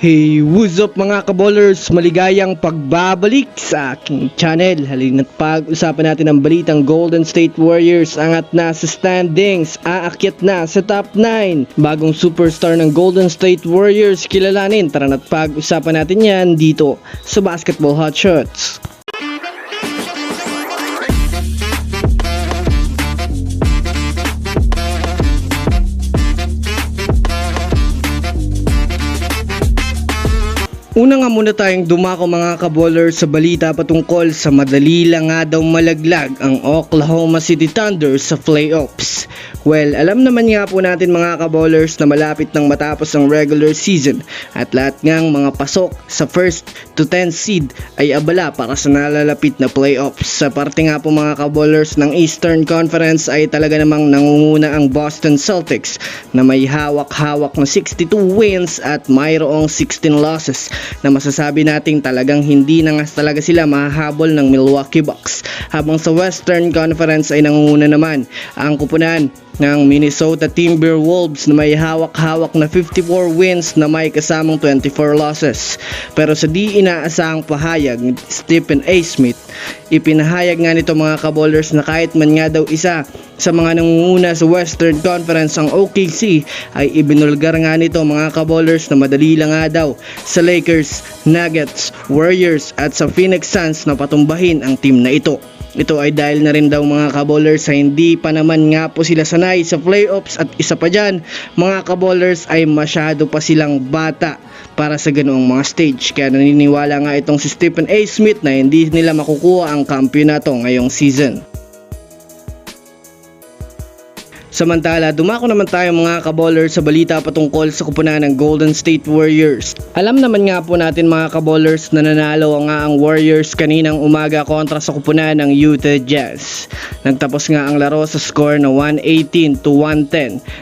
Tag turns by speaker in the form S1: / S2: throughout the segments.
S1: Hey, what's up mga kaballers? Maligayang pagbabalik sa aking channel. Halina't pag-usapan natin ang balitang Golden State Warriors angat na sa standings, aakyat na sa top 9. Bagong superstar ng Golden State Warriors kilalanin. Tara na't pag-usapan natin yan dito sa Basketball Hotshots. Una nga muna tayong dumako mga kaballers sa balita patungkol sa madali lang nga daw malaglag ang Oklahoma City Thunder sa playoffs. Well, alam naman nga po natin mga kaballers na malapit nang matapos ang regular season at lahat ngang mga pasok sa 1st to 10th seed ay abala para sa nalalapit na playoffs. Sa parte nga po mga kaballers ng Eastern Conference ay talaga namang nangunguna ang Boston Celtics na may hawak-hawak na 62 wins at mayroong 16 losses na masasabi nating talagang hindi na nga talaga sila mahahabol ng Milwaukee Bucks. Habang sa Western Conference ay nangunguna naman ang kupunan ng Minnesota Timberwolves na may hawak-hawak na 54 wins na may kasamang 24 losses. Pero sa di inaasahang pahayag ni Stephen A. Smith, ipinahayag nga nito mga kaballers na kahit man nga daw isa sa mga nangunguna sa Western Conference ang OKC ay ibinulgar nga nito mga kaballers na madali lang nga daw sa Lakers, Nuggets, Warriors at sa Phoenix Suns na patumbahin ang team na ito. Ito ay dahil na rin daw mga kaballers sa hindi pa naman nga po sila sanay sa playoffs at isa pa dyan mga kaballers ay masyado pa silang bata para sa ganoong mga stage. Kaya naniniwala nga itong si Stephen A. Smith na hindi nila makukuha ang kampiyonato ngayong season. Samantala, dumako naman tayo mga kaballers sa balita patungkol sa kupunan ng Golden State Warriors. Alam naman nga po natin mga kaballers na nanalo nga ang Warriors kaninang umaga kontra sa kupunan ng Utah Jazz. Nagtapos nga ang laro sa score na 118-110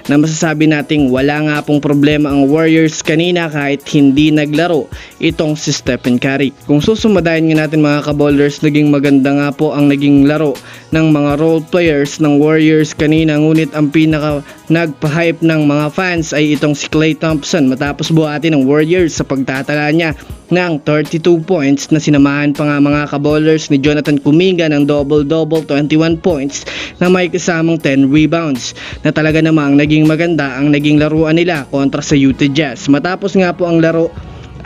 S1: na masasabi nating wala nga pong problema ang Warriors kanina kahit hindi naglaro itong si Stephen Curry. Kung susumadahin nga natin mga kaballers, naging maganda nga po ang naging laro ng mga role players ng Warriors kanina, ngunit ang pinaka nagpa-hype ng mga fans ay itong si Klay Thompson matapos buhatin ng Warriors sa pagtatala niya ng 32 points na sinamahan pa nga mga kaballers ni Jonathan Kuminga ng double-double 21 points na may kasamang 10 rebounds na talaga namang naging maganda ang naging laruan nila kontra sa Utah Jazz. Matapos nga po ang laro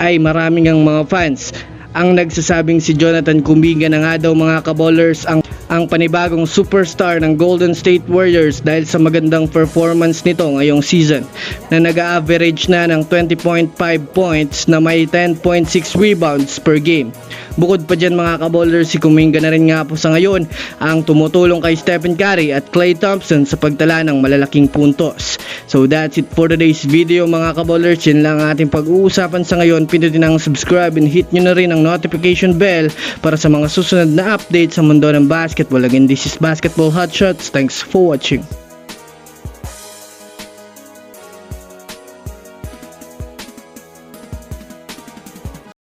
S1: ay maraming ang mga fans ang nagsasabing si Jonathan Kuminga na nga daw mga kaballers ang panibagong superstar ng Golden State Warriors dahil sa magandang performance nito ngayong season na nag-average na ng 20.5 points na may 10.6 rebounds per game. Bukod pa dyan mga kaballers, si Kuminga na rin nga po sa ngayon ang tumutulong kay Stephen Curry at Klay Thompson sa pagtala ng malalaking puntos. So that's it for today's video mga kaballers. Yan lang ating pag-uusapan sa ngayon. Pindutin ang subscribe and hit nyo na rin ang notification bell para sa mga susunod na update sa mundo ng basketball. Again, this is Basketball Hotshots. Thanks for watching.